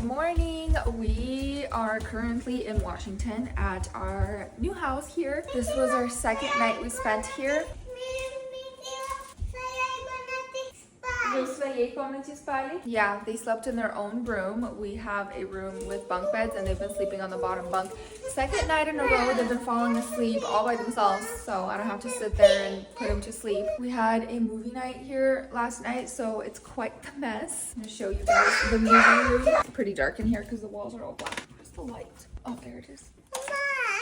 morning. We are currently in Washington at our new house here. This was our second night we spent here. Yeah, they slept in their own room. We have a room with bunk beds and they've been sleeping on the bottom bunk. Second night in a row, they've been falling asleep all by themselves, so I don't have to sit there and put them to sleep. We had a movie night here last night, so it's quite the mess. I'm gonna show you guys the movie room. It's pretty dark in here because the walls are all black. Where's the light? Oh, there it is.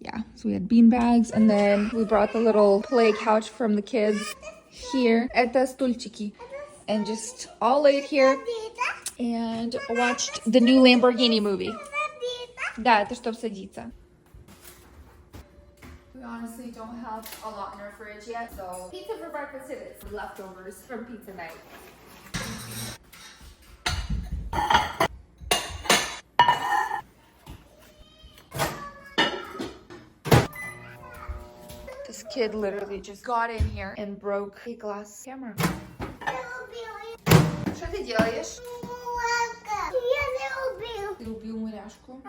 Yeah, so we had bean bags and then we brought the little play couch from the kids here. Это стульчики. And just all laid here and watched the new Lamborghini movie. Да, это чтоб садиться. We honestly don't have a lot in our fridge yet, so pizza for breakfast it is. Leftovers from pizza night. This kid literally just got in here and broke a glass camera. Что ты делаешь? Ты убил муляшку?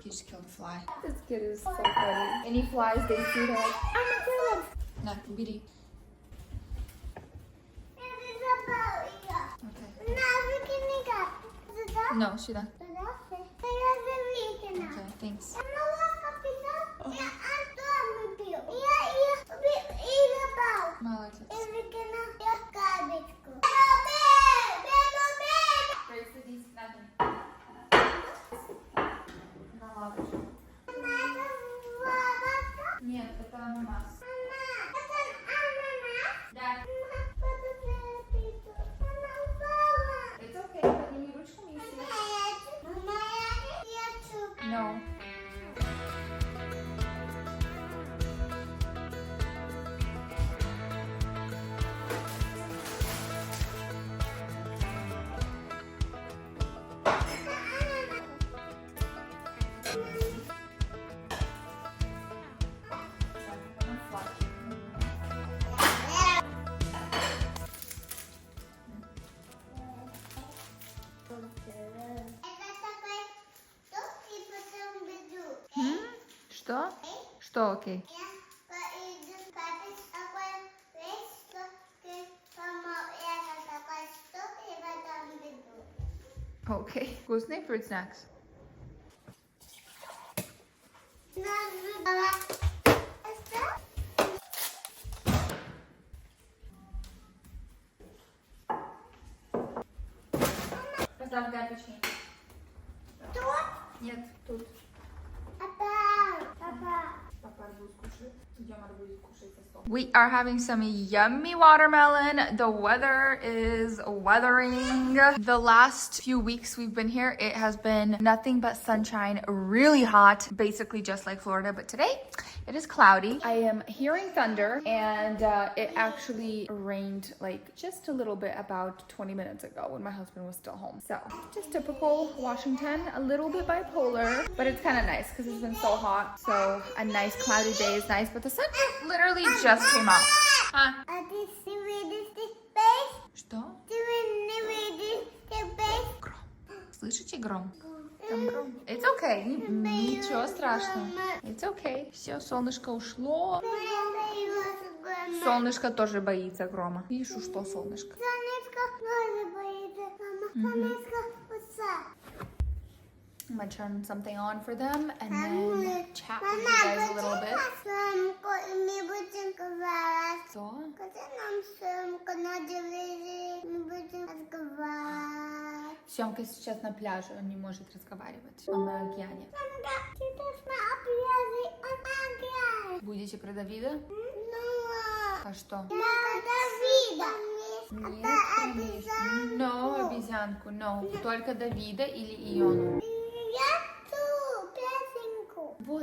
He just killed a fly. This kid is so funny. Any flies they see, they're like, I'm gonna kill him. На, бери. Okay. No, сюда. Okay, thanks. Молодец. Нет, это ананас. Это ананас? Да. It's okay, подними ручку, мисси. No. Что? Что окей? Окей. Вкусный fruit snacks. Поставь гarbage. Тут? Нет, тут. We are having some yummy watermelon. The weather is weathering. The last few weeks we've been here, it has been nothing but sunshine, really hot, basically just like Florida. But today it is cloudy. I am hearing thunder and it actually rained like just a little bit about 20 minutes ago when my husband was still home. So just typical Washington, a little bit bipolar, but it's kind of nice because it's been so hot. So a nice cloudy day is nice, but the sun literally just came out. Huh? Что? Гром. Слышите гром? Там гром. It's okay. Ничего страшного. It's okay. Все, солнышко ушло. Солнышко тоже боится грома. Видишь, ушло солнышко. Солнышко тоже боится, мама. I'm gonna turn something on for them and then chat with you guys a little bit. Что? Семка сейчас на пляже, он не может разговаривать. Он на океане. Будете про Давида? А что? Нет, конечно. No, обезьянку, no. Только Давида или Иону. Вот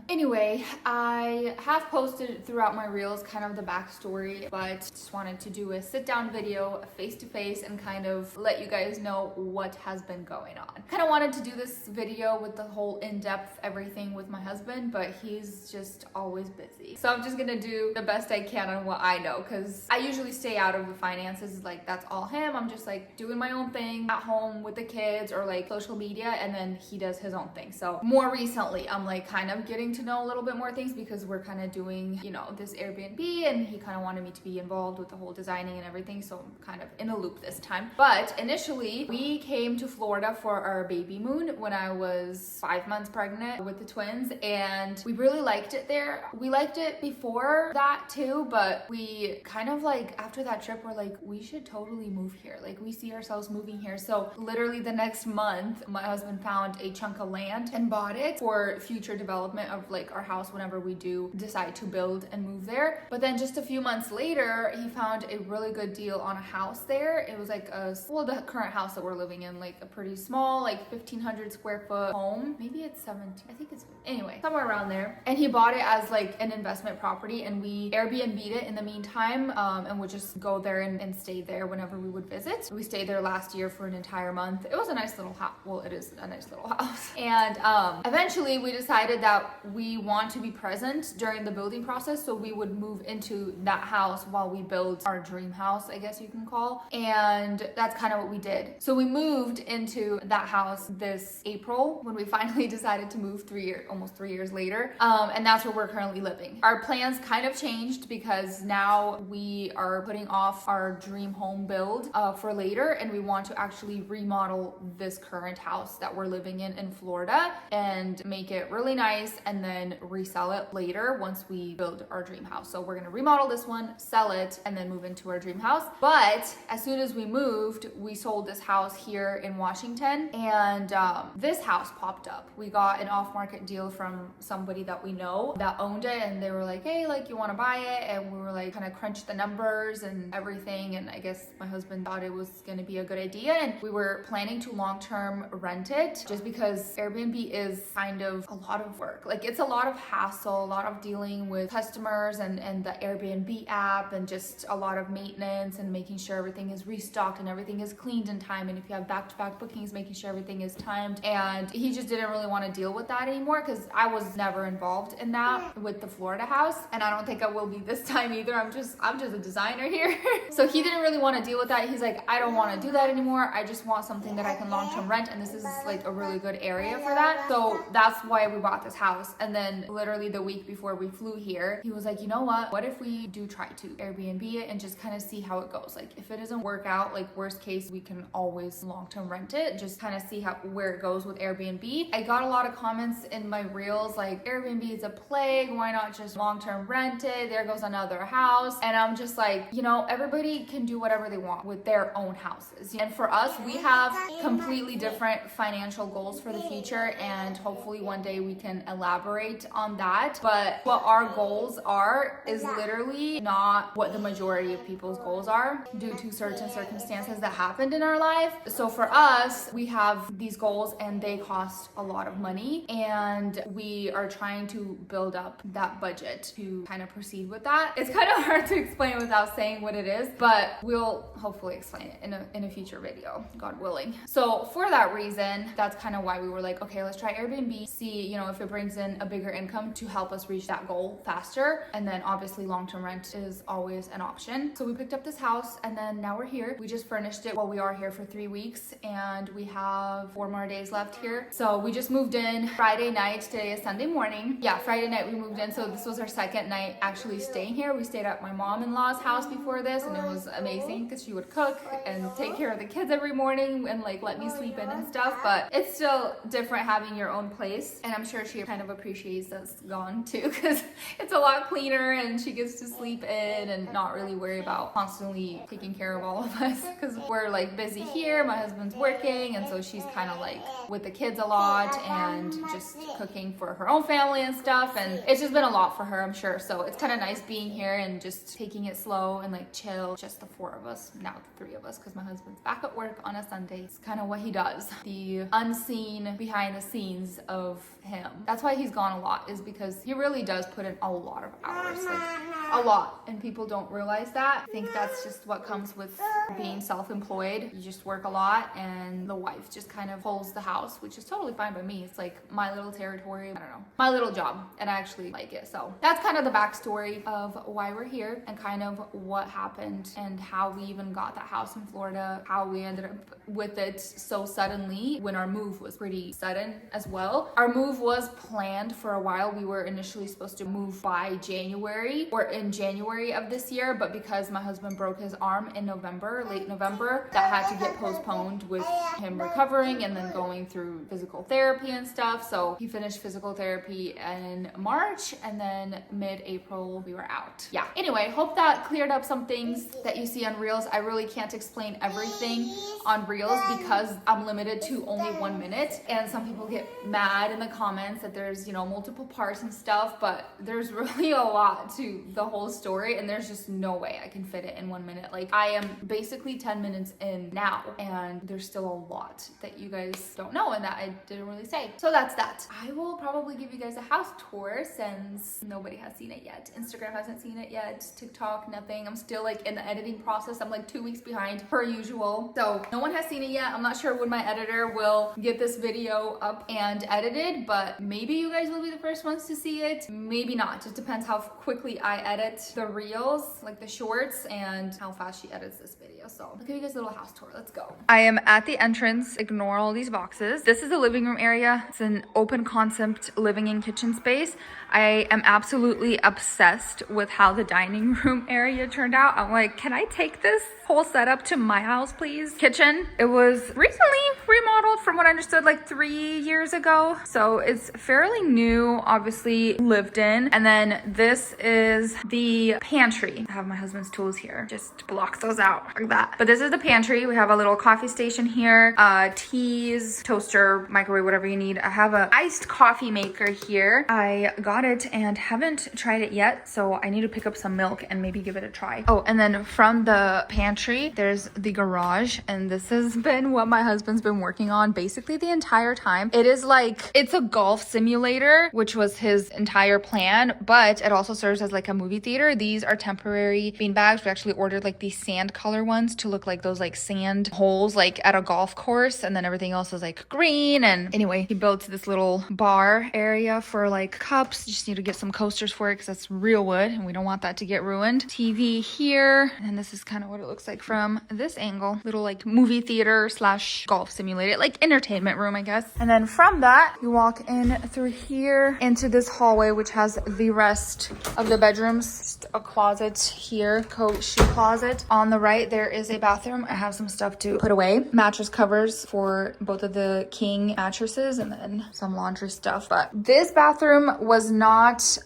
Anyway, I have posted throughout my reels kind of the backstory, but just wanted to do a sit down video face to face and kind of let you guys know what has been going on. Kind of wanted to do this video with the whole in-depth everything with my husband, but he's just always busy. So I'm just gonna do the best I can on what I know, because I usually stay out of the finances, like that's all him. I'm just like doing my own thing at home with the kids or like social media, and then he does his own thing. So more recently, I'm like kind of getting to know a little bit more things because we're kind of doing, you know, this Airbnb, and he kind of wanted me to be involved with the whole designing and everything. So I'm kind of in a loop this time. But initially, we came to Florida for our baby moon when I was 5 months pregnant with the twins, and we really liked it there. We liked it before that too, but we kind of like after that trip, we're like, we should totally move here. Like we see ourselves moving here. So literally the next month, my husband found a chunk of land and bought it for future development of like our house whenever we do decide to build and move there. But then just a few months later, he found a really good deal on a house there. It was like the current house that we're living in, like a pretty small, like 1,500 square foot home. Maybe it's 17, I think it's, anyway, somewhere around there. And he bought it as like an investment property, and we Airbnb'd it in the meantime, and would just go there and stay there whenever we would visit. We stayed there last year for an entire month. It was a nice little house. Well, it is a nice little house. And eventually we decided that we want to be present during the building process, so we would move into that house while we build our dream house, I guess you can call. And that's kind of what we did. So we moved into that house this April when we finally decided to move almost 3 years later. And that's where we're currently living. Our plans kind of changed because now we are putting off our dream home build for later, and we want to actually remodel this current house that we're living in Florida and make it really nice and then resell it later once we build our dream house. So we're gonna remodel this one, sell it, and then move into our dream house. But as soon as we moved, we sold this house here in Washington, and this house popped up. We got an off-market deal from somebody that we know that owned it, and they were like, hey, like you want to buy it? And we were like kind of crunched the numbers and everything, and I guess my husband thought it was going to be a good idea, and we were planning to long-term rent it just because Airbnb is kind of a lot of work. Like it's a lot of hassle, a lot of dealing with customers and the Airbnb app, and just a lot of maintenance and making sure everything is restocked and everything is cleaned in time, and if you have back-to-back bookings, making sure everything is timed. And he just didn't really want to deal with that anymore because I was never involved in that with the Florida house, and I don't think I will be this time either. I'm just a designer here. So he didn't really want to deal with that. He's like, I don't want to do that anymore. I just want something that I can long-term rent, and this is like a really good area for that. So that's why we bought this house. And then literally the week before we flew here, he was like, you know what if we do try to Airbnb it and just kind of see how it goes? Like if it doesn't work out, like worst case, we can always long-term rent it, just kind of see where it goes with Airbnb. I got a lot of comments in my reels like, Airbnb is a plague, why not just long-term rent it? There goes another house. And I'm just like, you know, everybody can do whatever they want with their own houses. And for us, we have completely different financial goals for the future, and hopefully one day we can elaborate on that. But what our goals are is literally not what the majority of people's goals are due to certain circumstances that happened in our life. So for us, we have these goals and they cost a lot of money, and we are trying to build up that budget to kind of proceed with that. It's kind of hard to explain without saying what it is, but we'll hopefully explain it in a future video, God willing. So for that reason, that's kind of why we were like, okay, let's try Airbnb, see, you know, if it brings in a bigger income to help us reach that goal faster. And then obviously long-term rent is always an option. So we picked up this house, and then now we're here. We just furnished it while we are here for 3 weeks, and we have 4 more days left here. So we just moved in Friday night. Today is Sunday morning. Yeah, Friday night we moved in. So this was our second night actually staying here. We stayed at my mom-in-law's house before this, and it was amazing because she would cook and take care of the kids every morning and like let me sleep in and stuff. But it's still different having your own place, and I'm sure she kind of appreciates us gone too because it's a lot cleaner and she gets to sleep in and not really worry about constantly taking care of all of us because we're like busy here. My husband's working, and so she's kind of like with the kids a lot and just cooking for her own family and stuff, and it's just been a lot for her, I'm sure. So it's kind of nice being here and just taking it slow and like chill, just the 4 of us, now the 3 of us, because my husband's back at work on a Sunday. It's kind of what he does, the unseen behind the scenes of him him. That's why he's gone a lot, is because he really does put in a lot of hours, like a lot, and people don't realize that. I think that's just what comes with being self-employed. You just work a lot, and the wife just kind of holds the house, which is totally fine by me. It's like my little territory, I don't know, my little job, and I actually like it. So that's kind of the backstory of why we're here and kind of what happened and how we even got that house in Florida, how we ended up with it so suddenly when our move was pretty sudden as well. Our move was planned for a while. We were initially supposed to move by January, or in January of this year, but because my husband broke his arm in November, late November, that had to get postponed with him recovering and then going through physical therapy and stuff. So he finished physical therapy in March, and then mid-April we were out. Yeah, anyway, hope that cleared up some things that you see on Reels. I really can't explain everything on Reels because I'm limited to only 1 minute, and some people get mad in the comments that there's, you know, multiple parts and stuff, but there's really a lot to the whole story, and there's just no way I can fit it in 1 minute. Like, I am basically 10 minutes in now, and there's still a lot that you guys don't know and that I didn't really say. So that's that. I will probably give you guys a house tour since nobody has seen it yet. Instagram hasn't seen it yet, TikTok, nothing. I'm still like in the editing process. I'm like 2 weeks behind per usual. So no one has seen it yet. I'm not sure when my editor will get this video up and edited, but maybe you guys will be the first ones to see it. Maybe not. It depends how quickly I edit the reels, like the shorts, and how fast she edits this video. So I'll give you guys a little house tour. Let's go. I am at the entrance. Ignore all these boxes. This is the living room area. It's an open concept living and kitchen space. I am absolutely obsessed with how the dining room area turned out. I'm like, can I take this whole setup to my house, please? Kitchen. It was recently remodeled, from what I understood, like 3 years ago. So it's fairly new, obviously lived in. And then this is the pantry. I have my husband's tools here. Just block those out like that. But this is the pantry. We have a little coffee station here, teas, toaster, microwave, whatever you need. I have an iced coffee maker here. I got it and haven't tried it yet, so I need to pick up some milk and maybe give it a try. Oh, and then from the pantry, there's the garage, and this has been what my husband's been working on basically the entire time. It is like, it's a golf simulator, which was his entire plan, but it also serves as like a movie theater. These are temporary bean bags. We actually ordered like these sand color ones to look like those like sand holes like at a golf course, and then everything else is like green. And anyway, he built this little bar area for like cups. Just need to get some coasters for it because that's real wood and we don't want that to get ruined. TV here, and this is kind of what it looks like from this angle. Little like movie theater slash golf simulator, like entertainment room, I guess. And then from that, you walk in through here into this hallway, which has the rest of the bedrooms. Just a closet here, coat, shoe closet. On the right, there is a bathroom. I have some stuff to put away. Mattress covers for both of the king mattresses, and then some laundry stuff. But this bathroom was not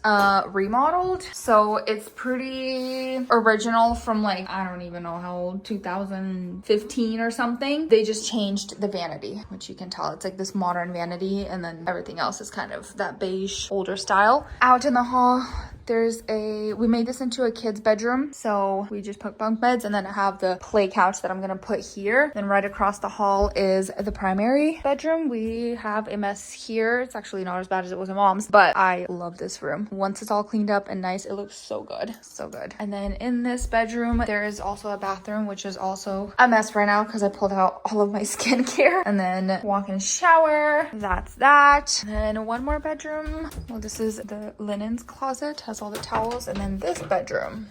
remodeled, so it's pretty original from like, I don't even know how old, 2015 or something. They just changed the vanity, which you can tell it's like this modern vanity, and then everything else is kind of that beige older style. Out in the hall, we made this into a kid's bedroom, so we just put bunk beds, and then I have the play couch that I'm gonna put here. Then right across the hall is the primary bedroom. We have a mess here. It's actually not as bad as it was in mom's, but I love this room. Once it's all cleaned up and nice, it looks so good, so good. And then in this bedroom, there is also a bathroom, which is also a mess right now because I pulled out all of my skincare. And then walk-in shower, that's that. And then one more bedroom. Well, this is the linens closet, has all the towels. And then this bedroom,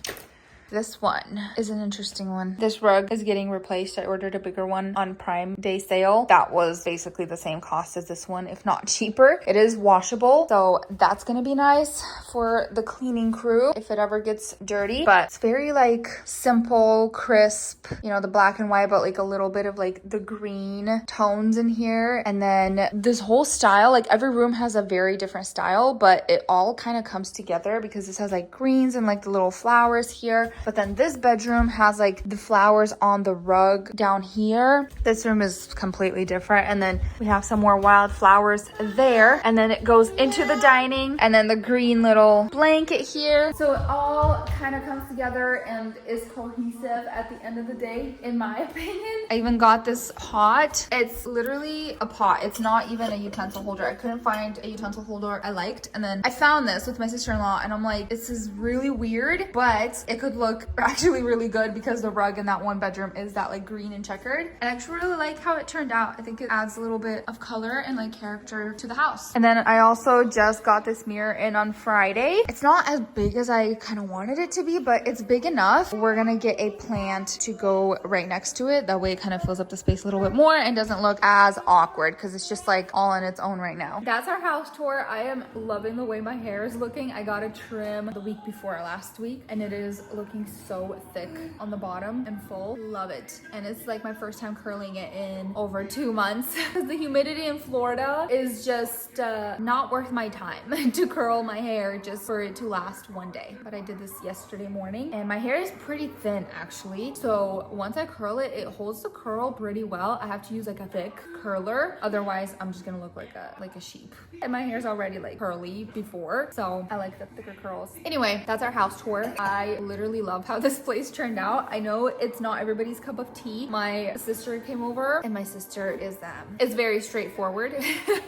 this one is an interesting one. This rug is getting replaced. I ordered a bigger one on Prime Day sale. That was basically the same cost as this one, if not cheaper. It is washable, so that's gonna be nice for the cleaning crew if it ever gets dirty. But it's very like simple, crisp, you know, the black and white, but like a little bit of like the green tones in here. And then this whole style, like every room has a very different style, but it all kind of comes together because this has like greens and like the little flowers here. But then this bedroom has like the flowers on the rug down here. This room is completely different. And then we have some more wildflowers there. And then it goes into the dining, and then the green little blanket here. So it all kind of comes together and is cohesive at the end of the day, in my opinion. I even got this pot. It's literally a pot. It's not even a utensil holder. I couldn't find a utensil holder I liked. And then I found this with my sister-in-law, and I'm like, this is really weird, but it could look actually really good because the rug in that one bedroom is that like green and checkered. And I actually really like how it turned out. I think it adds a little bit of color and like character to the house. And then I also just got this mirror in on Friday. It's not as big as I kind of wanted it to be, but it's big enough. We're gonna get a plant to go right next to it. That way it kind of fills up the space a little bit more and doesn't look as awkward because it's just like all on its own right now. That's our house tour. I am loving the way my hair is looking. I got a trim the week before last week, and it is looking so thick on the bottom and full. Love it. And it's like my first time curling it in over 2 months because the humidity in Florida is just not worth my time to curl my hair just for it to last one day. But I did this yesterday morning, and my hair is pretty thin actually. So once I curl it, it holds the curl pretty well. I have to use like a thick curler, otherwise I'm just gonna look like a sheep. And my hair's already like curly before, so I like the thicker curls. Anyway, that's our house tour. I literally love how this place turned out. I know it's not everybody's cup of tea. My sister came over, and my sister is very straightforward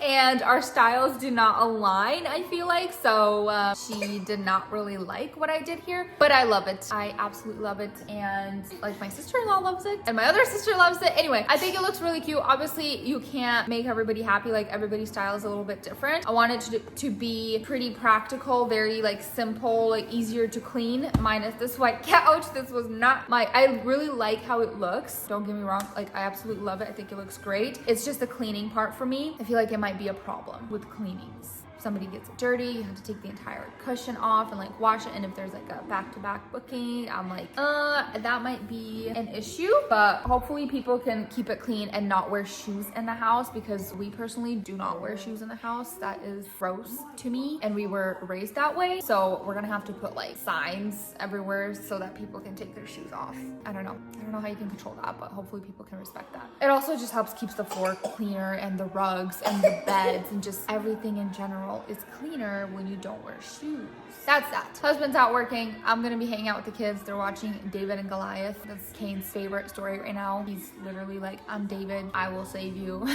and our styles do not align, I feel like. So she did not really like what I did here, but I love it. I absolutely love it. And like my sister-in-law loves it, and my other sister loves it. Anyway, I think it looks really cute. Obviously you can't make everybody happy. Like everybody's style is a little bit different. I wanted to be pretty practical, very like simple, like easier to clean, minus this white couch. This was not I really like how it looks. Don't get me wrong. Like I absolutely love it. I think it looks great. It's just the cleaning part for me. I feel like it might be a problem with cleanings. Somebody gets it dirty, you have to take the entire cushion off and like wash it. And if there's like a back-to-back booking, I'm like, that might be an issue. But hopefully people can keep it clean and not wear shoes in the house, because we personally do not wear shoes in the house. That is gross to me, and we were raised that way. So we're gonna have to put like signs everywhere so that people can take their shoes off. I don't know how you can control that, but hopefully people can respect that. It also just helps keeps the floor cleaner, and the rugs and the beds and just everything in general is cleaner when you don't wear shoes. That's that. Husband's out working. I'm gonna be hanging out with the kids. They're watching David and Goliath. That's Kane's favorite story right now. He's literally like, I'm David, I will save you.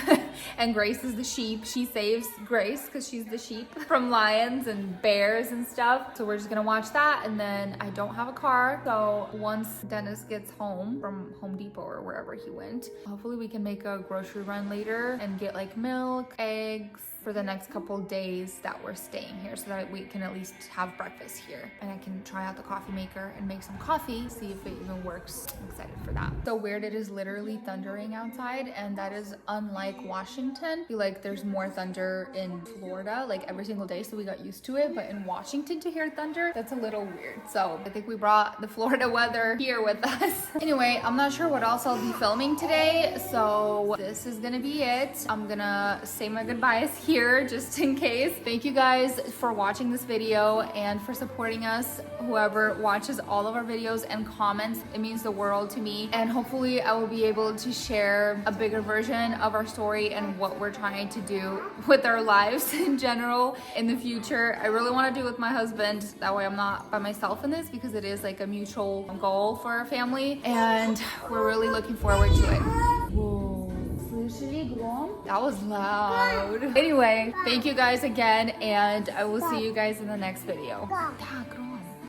And Grace is the sheep. She saves Grace because she's the sheep from lions and bears and stuff. So we're just gonna watch that. And then I don't have a car, so once Dennis gets home from Home Depot or wherever he went, hopefully we can make a grocery run later and get like milk, eggs, for the next couple days that we're staying here, so that we can at least have breakfast here. And I can try out the coffee maker and make some coffee, see if it even works. I'm excited for that. So weird, it is literally thundering outside, and that is unlike Washington. I feel like there's more thunder in Florida like every single day, so we got used to it. But in Washington to hear thunder, that's a little weird. So I think we brought the Florida weather here with us. Anyway, I'm not sure what else I'll be filming today, so this is gonna be it. I'm gonna say my goodbyes here just in case. Thank you guys for watching this video and for supporting us. Whoever watches all of our videos and comments, it means the world to me. And hopefully I will be able to share a bigger version of our story and what we're trying to do with our lives in general in the future. I really want to do it with my husband. That way I'm not by myself in this, because it is like a mutual goal for our family, and we're really looking forward to it. Whoa. That was loud. Anyway, thank you guys again, and I will see you guys in the next video.